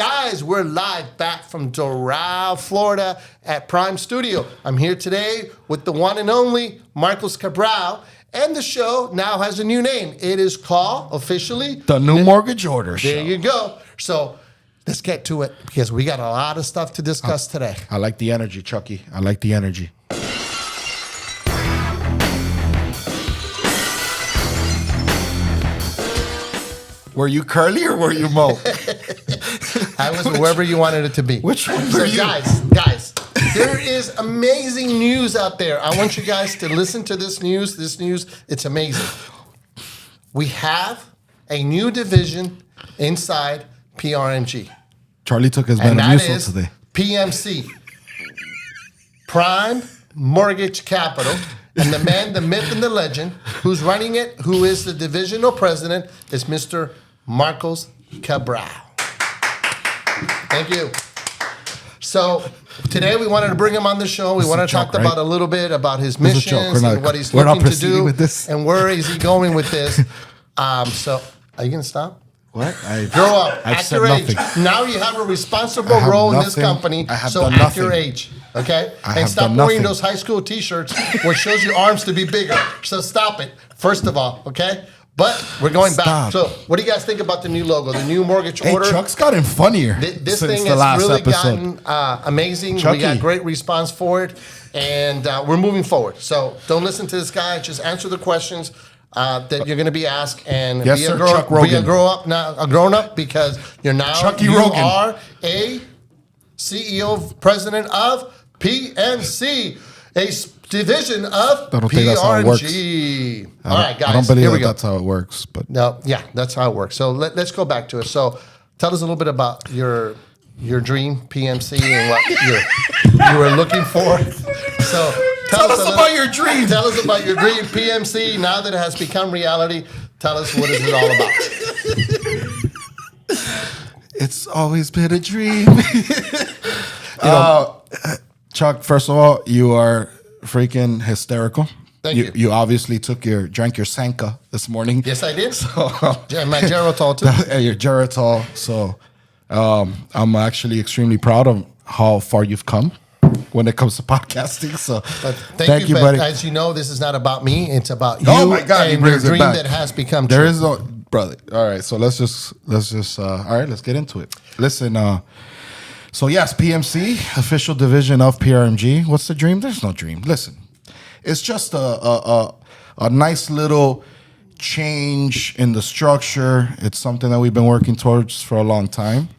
Guys, we're live back from Doral, Florida at Prime Studio. I'm here today with the one and only Marcos Cabral, and the show now has a new name. It is called, officially, The New Mortgage Order Show. There you go. So let's get to it because we got a lot of stuff to discuss today. I like the energy, Chucky. I like the energy. Were you Curly or were you Mo? I was whoever you wanted it to be. Which one were So you? guys, there is amazing news out there. I want you guys to listen to this news. This news, it's amazing. We have a new division inside PRMG. Charlie took his And that Metamucil is today. PMC, Prime Mortgage Capital. And the man, the myth, and the legend, who's running it, who is the divisional president, is Mr. Marcos Cabral. Thank you. So today we wanted to bring him on the show. We want to talk about a little bit about his missions and what he's looking to do, with this. and where is he going with this. So, are you going to stop? What? Grow up. I've Act said your age. nothing. Now you have a responsible role in this company. I have so done act your nothing. age. Okay? I And have stop done wearing nothing. those high school t-shirts which shows your arms to be bigger. So stop it, first of all, okay? But we're going back. Stop. So what do you guys think about the new logo, the new mortgage Hey, order? Chuck's gotten funnier This since thing the has last really episode. gotten amazing. Chucky. We got great response for it, and we're moving forward. So don't listen to this guy. Just answer the questions that you're going to be asked, and Yes, be, sir, a grown, Chuck be a Rogan. grow up now, a grown up, because you're now Chucky you Rogan. are a CEO, president of PNC, division of I don't think that's how it works. PRMG. All right, guys. I don't believe here we that go. that's how it works. But No, yeah, that's how it works. So let's go back to it. So tell us a little bit about your dream PMC and what you were looking for. So tell us about your dream. Tell us about your dream PMC. Now that it has become reality, tell us what is it all about. It's always been a dream. Chuck, first of all, you are freaking hysterical. Thank you. You obviously drank your Sanka this morning. Yes, I did. And my Geritol too. And your Geritol. So I'm actually extremely proud of how far you've come when it comes to podcasting. So But thank you, buddy. As you know, this is not about me. It's about you Oh my God, he and your brings it dream back. that has become true. There is no brother. All right, so let's just all right, let's get into it. Listen, so yes, PMC, official division of PRMG. What's the dream? There's no dream. Listen, it's just a nice little change in the structure. It's something that we've been working towards for a long time.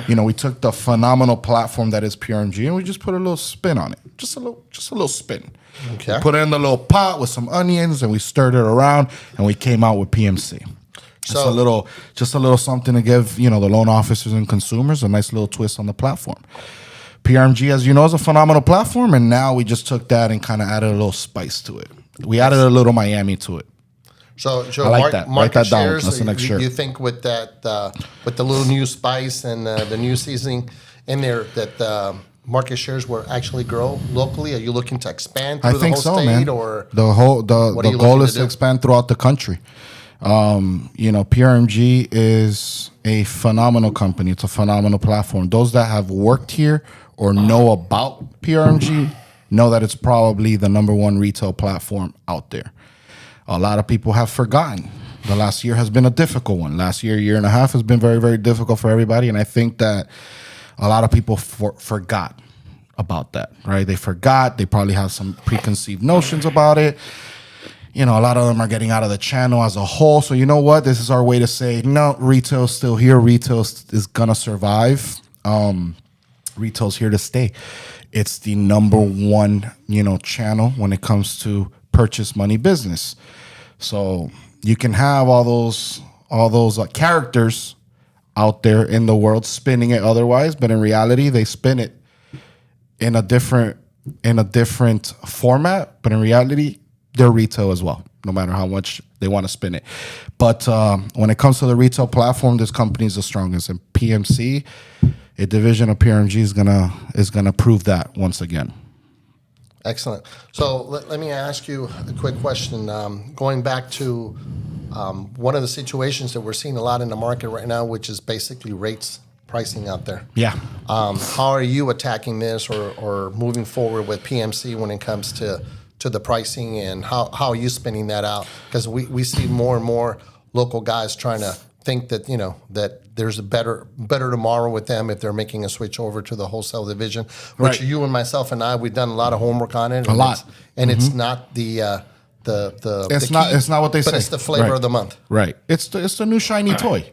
You know, we took the phenomenal platform that is PRMG and we just put a little spin on it. Just a little spin. Okay. We put it in the little pot with some onions and we stirred it around and we came out with PMC. Just a little something to give, the loan officers and consumers a nice little twist on the platform. PRMG, as you know, is a phenomenal platform, and now we just took that and kind of added a little spice to it. We added a little Miami to it. So I like that. Write that down. Shares, That's the next shirt. You think with that, with the little new spice and the new seasoning in there, that market shares will actually grow locally? Are you looking to expand through I the think whole so, state, man. or The what are you goal looking is to to do? expand throughout the country. PRMG is a phenomenal company. It's a phenomenal platform. Those that have worked here or know about PRMG know that it's probably the number one retail platform out there. A lot of people have forgotten. The last year has been a difficult one. Last year and a half has been very, very difficult for everybody. And I think that a lot of people forgot about that, right? They forgot. They probably have some preconceived notions about it. A lot of them are getting out of the channel as a whole. So you know what? This is our way to say, no, retail's still here. Retail is going to survive. Retail's here to stay. It's the number one, channel when it comes to purchase money business. So you can have all those characters out there in the world spinning it otherwise, but in reality, they spin it in a different format. But in reality, they're retail as well, no matter how much they want to spin it. But when it comes to the retail platform, this company is the strongest. And PMC, a division of PRMG, is gonna prove that once again. Excellent. So let me ask you a quick question. Going back to one of the situations that we're seeing a lot in the market right now, which is basically rates pricing out there. Yeah. How are you attacking this or moving forward with PMC when it comes to the pricing, and how are you spinning that out? Because we see more and more local guys trying to think that, that there's a better tomorrow with them if they're making a switch over to the wholesale division, which Right. you and myself and I, we've done a lot of homework on it. A lot. It's not the It's the not. key, It's not what they say. but it's the flavor Right. of the month. Right. It's the new shiny toy.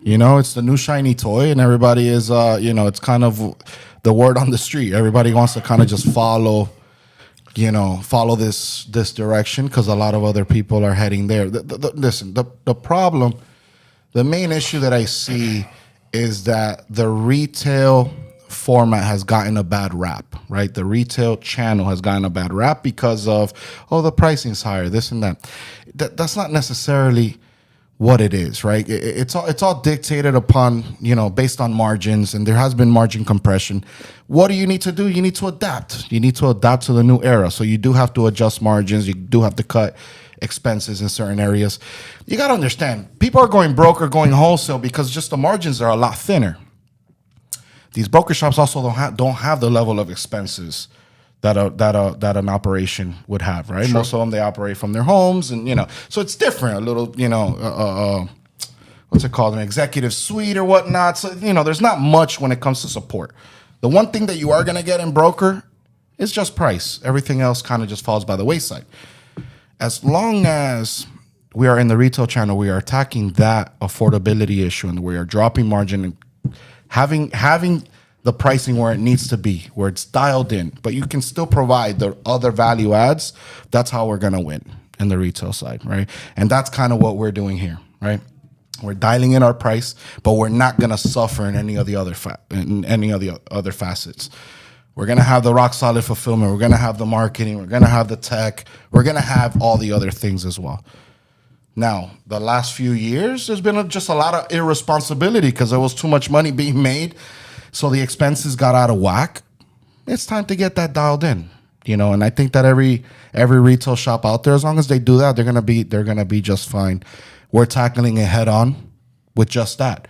It's the new shiny toy, and everybody is. It's kind of the word on the street. Everybody wants to kind of just follow this direction because a lot of other people are heading there. Listen, the problem, the main issue that I see is that the retail format has gotten a bad rap, right? The retail channel has gotten a bad rap because of, the pricing's higher, this and that. That's not necessarily what it is, right? It's all dictated upon, based on margins, and there has been margin compression. What do you need to do? You need to adapt. You need to adapt to the new era. So you do have to adjust margins. You do have to cut expenses in certain areas. You got to understand, people are going broke or going wholesale because just the margins are a lot thinner. These broker shops also don't have the level of expenses that an operation would have, right? Sure. Most of them, they operate from their homes, and so it's different. A little, what's it called, an executive suite or whatnot. So there's not much when it comes to support. The one thing that you are going to get in broker is just price. Everything else kind of just falls by the wayside. As long as we are in the retail channel, we are attacking that affordability issue, and we are dropping margin and having the pricing where it needs to be, where it's dialed in, but you can still provide the other value adds. That's how we're going to win in the retail side, right? And that's kind of what we're doing here, right? We're dialing in our price, but we're not going to suffer in any of the other facets. We're going to have the rock solid fulfillment. We're going to have the marketing. We're going to have the tech. We're going to have all the other things as well. Now, the last few years, there's been just a lot of irresponsibility because there was too much money being made. So the expenses got out of whack. It's time to get that dialed in, and I think that every retail shop out there, as long as they do that, they're gonna be just fine. We're tackling it head on with just that.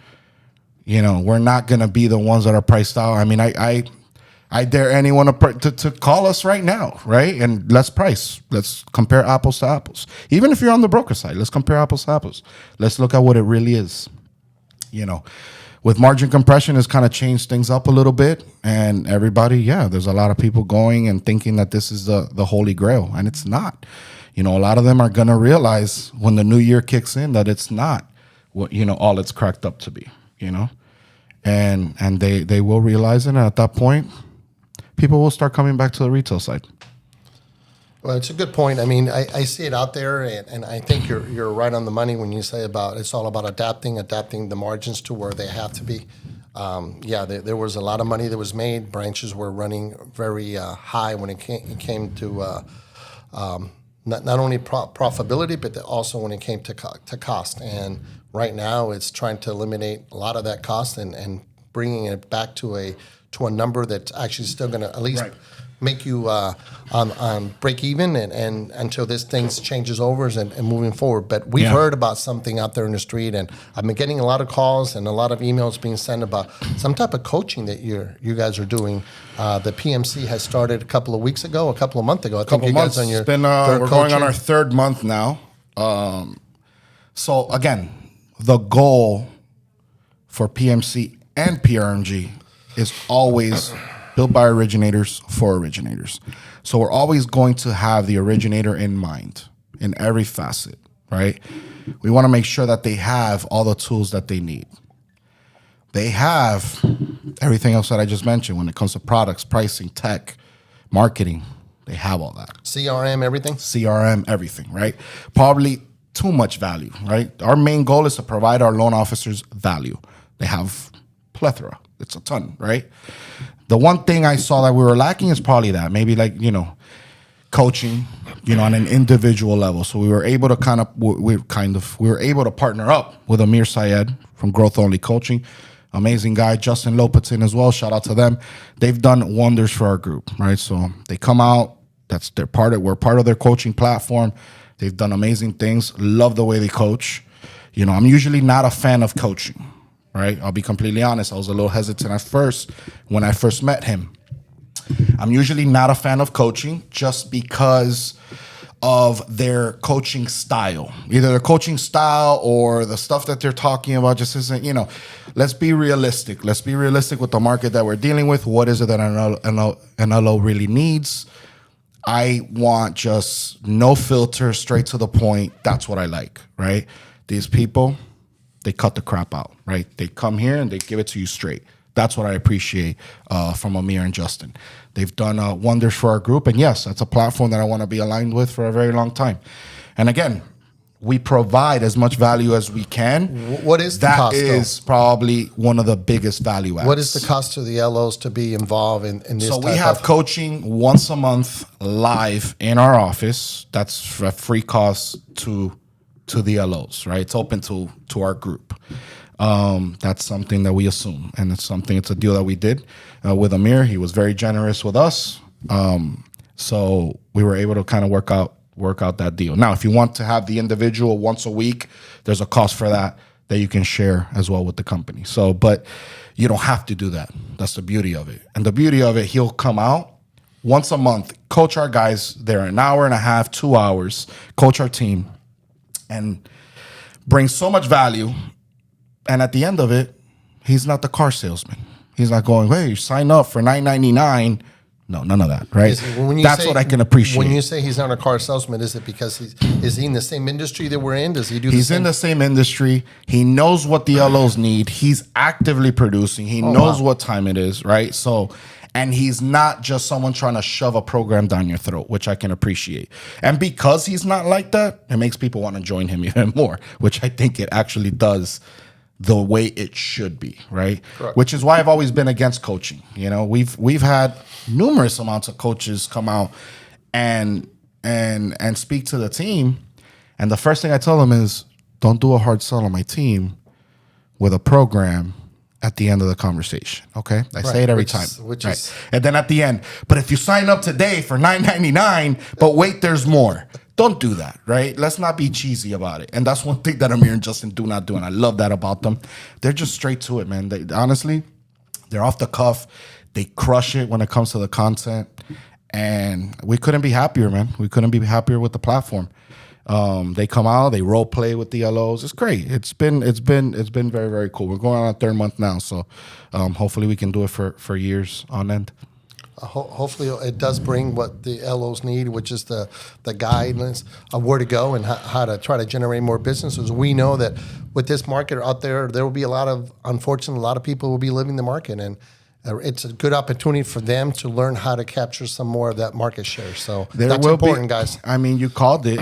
We're not gonna be the ones that are priced out. I mean, I dare anyone to call us right now, right? And let's price. Let's compare apples to apples. Even if you're on the broker side, let's compare apples to apples. Let's look at what it really is. With margin compression, it's kind of changed things up a little bit. And everybody, there's a lot of people going and thinking that this is the holy grail. And it's not. A lot of them are going to realize when the new year kicks in that it's not what, all it's cracked up to be, And they will realize it. And at that point, people will start coming back to the retail side. Well, it's a good point. I mean, I see it out there, and I think you're right on the money when you say it's all about adapting the margins to where they have to be. There was a lot of money that was made. Branches were running very high when it came to not only profitability, but also when it came to cost. And right now, it's trying to eliminate a lot of that cost and bringing it back to a number that's actually still going to at least make you on break even and until this thing changes over and moving forward. But we've heard about something out there in the street, and I've been getting a lot of calls and a lot of emails being sent about some type of coaching that you guys are doing. The PMC has started a couple of months ago. We're going on our third month now. So again, the goal for PMC and PRMG is always built by originators for originators. So we're always going to have the originator in mind in every facet, right? We want to make sure that they have all the tools that they need. They have everything else that I just mentioned when it comes to products, pricing, tech, marketing. They have all that. CRM, everything, right? Probably too much value, right? Our main goal is to provide our loan officers value. They have plethora. It's a ton, right? The one thing I saw that we were lacking is probably that. Maybe coaching, on an individual level. So we were able to we were able to partner up with Amir Syed from Growth Only Coaching. Amazing guy. Justin Lopatin as well. Shout out to them. They've done wonders for our group, right? So they come out. We're part of their coaching platform. They've done amazing things. Love the way they coach. I'm usually not a fan of coaching, right? I'll be completely honest. I was a little hesitant at first when I first met him. I'm usually not a fan of coaching just because of their coaching style. Either their coaching style or the stuff that they're talking about just isn't, let's be realistic. Let's be realistic with the market that we're dealing with. What is it that an LO really needs? I want just no filter, straight to the point. That's what I like, right? These people, they cut the crap out, right? They come here and they give it to you straight. That's what I appreciate from Amir and Justin. They've done wonders for our group. And yes, that's a platform that I want to be aligned with for a very long time. And again, we provide as much value as we can. What is the cost? That is probably one of the biggest value adds. What is the cost to the LOs to be involved in this So type we have coaching once a month live in our office. That's a free cost to the LOs, right? It's open to our group. That's something that we assume, and it's a deal that we did with Amir. He was very generous with us, so we were able to kind of work out that deal. Now, if you want to have the individual once a week, there's a cost for that you can share as well with the company. So, but you don't have to do that. That's the beauty of it. And the beauty of it, he'll come out once a month, coach our guys there an hour and a half, 2 hours, coach our team, and bring so much value. And at the end of it, he's not the car salesman. He's not going, hey, sign up for $9.99. No, none of that, right? That's what I can appreciate. When you say he's not a car salesman, is it because is he in the same industry that we're in? Does he do? He's in the same industry. He knows what the LOs need. He's actively producing. He knows what time it is, right? So, and he's not just someone trying to shove a program down your throat, which I can appreciate. And because he's not like that, it makes people want to join him even more, which I think it actually does the way it should be, right? Correct. Which is why I've always been against coaching. We've had numerous amounts of coaches come out and speak to the team, and the first thing I tell them is, don't do a hard sell on my team with a program at the end of the conversation. Okay, I say it every time. And then at the end, but if you sign up today for $9.99, but wait, there's more. Don't do that, right? Let's not be cheesy about it. And that's one thing that Amir and Justin do not do, and I love that about them. They're just straight to it, man. Honestly, they're off the cuff. They crush it when it comes to the content, and we couldn't be happier, man. We couldn't be happier with the platform. They come out, they role play with the LOs. It's great. It's been very, very cool. We're going on our 3rd month now, so hopefully we can do it for years on end. Hopefully it does bring what the LOs need, which is the guidance of where to go and how to try to generate more businesses. We know that with this market out there will be a lot of people will be leaving the market, and it's a good opportunity for them to learn how to capture some more of that market share. So that's important, guys. I mean, you called it.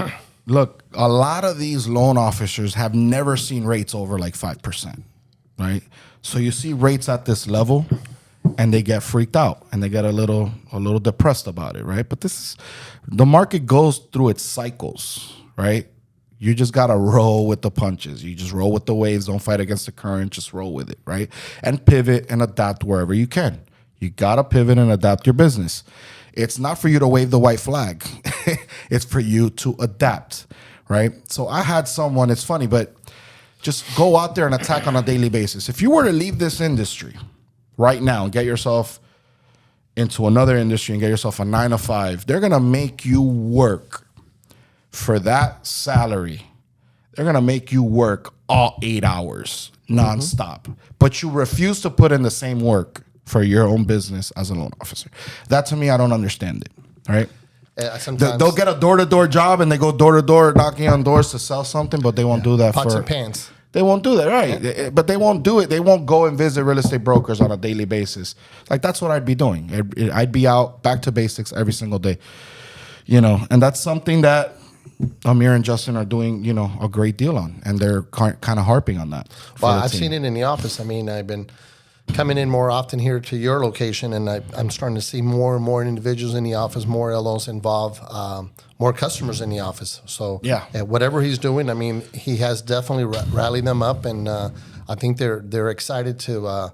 Look, a lot of these loan officers have never seen rates over like 5%, right? So you see rates at this level, and they get freaked out and they get a little depressed about it, right? But the market goes through its cycles, right? You just gotta roll with the punches. You just roll with the waves. Don't fight against the current. Just roll with it, right? And pivot and adapt wherever you can. You gotta pivot and adapt your business. It's not for you to wave the white flag. It's for you to adapt, right? So I had someone. It's funny, but just go out there and attack on a daily basis. If you were to leave this industry right now and get yourself into another industry and get yourself a 9-to-5, they're gonna make you work for that salary. They're gonna make you work all 8 hours nonstop, but you refuse to put in the same work for your own business as a loan officer. That, to me, I don't understand it. Right? They'll get a door-to-door job and they go door-to-door knocking on doors to sell something, but they won't do that pots and pans. They won't do that, right? Yeah. But they won't do it. They won't go and visit real estate brokers on a daily basis. Like, that's what I'd be doing. I'd be out back to basics every single day. And that's something that Amir and Justin are doing, a great deal on, and they're kind of harping on that. Well, I've seen it in the office. I mean, I've been coming in more often here to your location, and I'm starting to see more and more individuals in the office, more LOs involved, more customers in the office. So whatever he's doing, I mean, he has definitely rallied them up, and I think they're excited to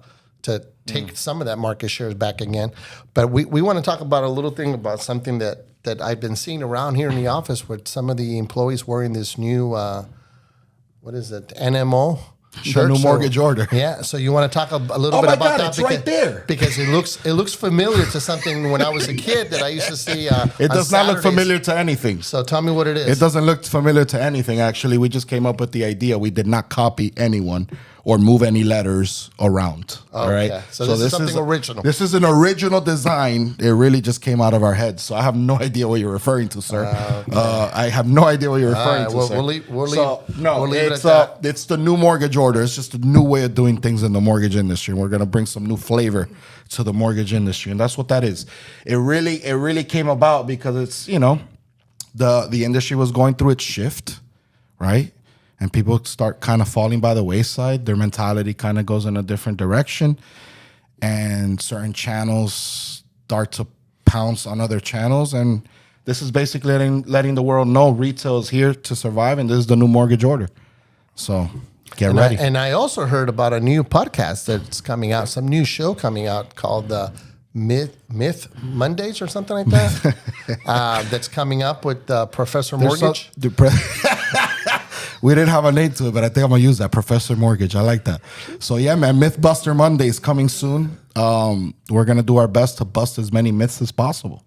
take some of that market shares back again. But we want to talk about a little thing about something that I've been seeing around here in the office with some of the employees wearing this new, what is it, NMO? The new mortgage order. Yeah. So you want to talk a little Oh bit my about God, that? it's right there. Because it looks familiar to something when I was a kid that I used to see. It does not look familiar to anything. So tell me what it is. It doesn't look familiar to anything, actually. We just came up with the idea. We did not copy anyone or move any letters around. All right. So this is something original. This is an original design. It really just came out of our heads. So I have no idea what you're referring to, sir. I have no idea what you're referring to, sir. We'll leave it at that. It's the new mortgage order. It's just a new way of doing things in the mortgage industry. We're going to bring some new flavor to the mortgage industry, and that's what that is. It really came about because it's, the industry was going through its shift, right? And people start kind of falling by the wayside. Their mentality kind of goes in a different direction. And certain channels start to pounce on other channels. And this is basically letting the world know retail is here to survive. And this is the new mortgage order. So get ready. And I also heard about a new podcast that's coming out, some new show coming out called Myth Mondays or something like that. That's coming up with Professor Mortgage. We didn't have a name to it, but I think I'm going to use that. Professor Mortgage. I like that. So, yeah, man, Mythbuster Mondays coming soon. We're going to do our best to bust as many myths as possible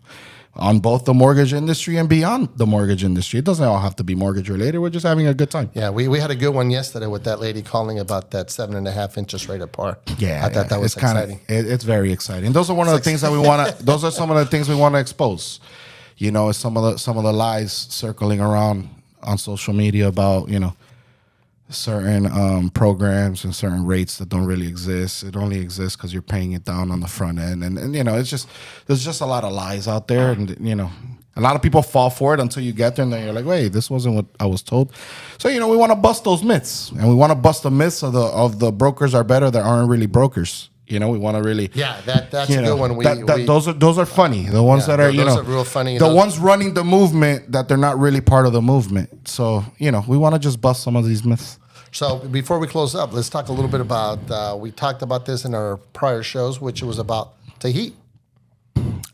on both the mortgage industry and beyond the mortgage industry. It doesn't all have to be mortgage related. We're just having a good time. Yeah, we had a good one yesterday with that lady calling about that 7.5 interest rate at par. Yeah, I thought that was exciting. It's very exciting. Those are one of the things that we want to. Those are some of the things we want to expose. Some of the lies circling around on social media about certain programs and certain rates that don't really exist. It only exists because you're paying it down on the front end, and it's just there's just a lot of lies out there, and a lot of people fall for it until you get there, and then you're like, wait, this wasn't what I was told. So we want to bust those myths, and we want to bust the myths of the brokers are better that aren't really brokers. We want to really that's a good one. Those are funny. The ones that are those are real funny. The ones running the movement that they're not really part of the movement. So we want to just bust some of these myths. So before we close up, let's talk a little bit about. We talked about this in our prior shows, which was about the Heat.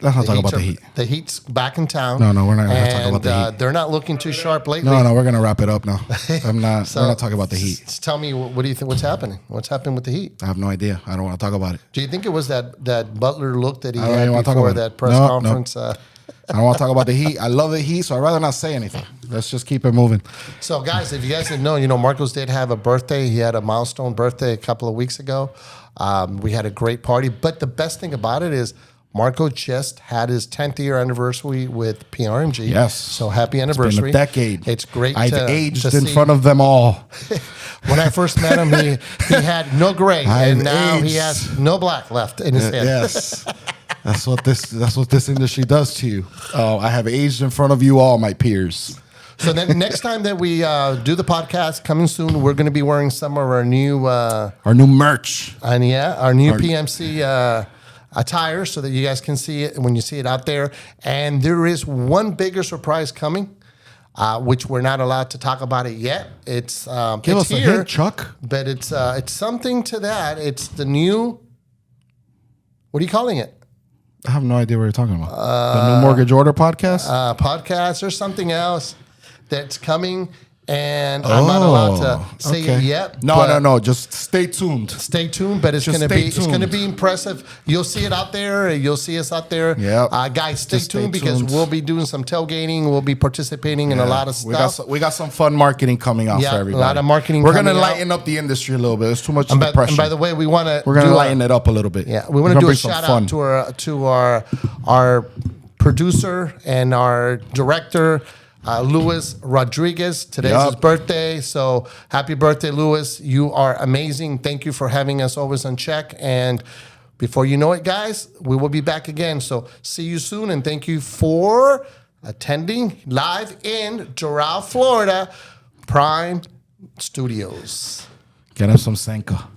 Let's not talk about the Heat. The Heat's back in town. No, we're not going to talk about the Heat. They're not looking too sharp lately. No, we're going to wrap it up now. We're not talking about the Heat. Tell me, what do you think? What's happening? What's happening with the Heat? I have no idea. I don't want to talk about it. Do you think it was that Butler look that he had before that press conference? I don't want to talk about the Heat. I love the Heat, so I'd rather not say anything. Let's just keep it moving. So, guys, if you guys didn't know, Marcos did have a birthday. He had a milestone birthday a couple of weeks ago. We had a great party. But the best thing about it is Marco just had his 10th year anniversary with PRMG. Yes. So happy anniversary. It's been a decade. It's great I've aged in front of them all. When I first met him, he had no gray. And now he has no black left in his head. Yes. That's what this industry does to you. I have aged in front of you all, my peers. So then next time that we do the podcast, coming soon, we're going to be wearing some of our new merch. And our new PMC attire so that you guys can see it when you see it out there. And there is one bigger surprise coming, which we're not allowed to talk about it yet. It's Give it's us here, a hint, Chuck. But it's something to that. It's the new. What are you calling it? I have no idea what you're talking about. The new mortgage order podcast? Podcast or something else that's coming, and I'm not allowed to say it yet. No. Just stay tuned. Stay tuned, but it's going to be impressive. You'll see it out there. You'll see us out there. Yeah. Guys, stay tuned because we'll be doing some tailgating. We'll be participating in a lot of stuff. We got some fun marketing coming out for everybody. A lot of marketing. We're going to lighten up the industry a little bit. There's too much depression. And by the way, we're going to lighten it up a little bit. Yeah, we want to do a shout out to our producer and our director. Luis Rodriguez. Today's his birthday, so happy birthday, Luis. You are amazing. Thank you for having us always on check. And before you know it, guys, we will be back again. So see you soon, and thank you for attending live in Doral, Florida, Prime Studios. Get us some Senka.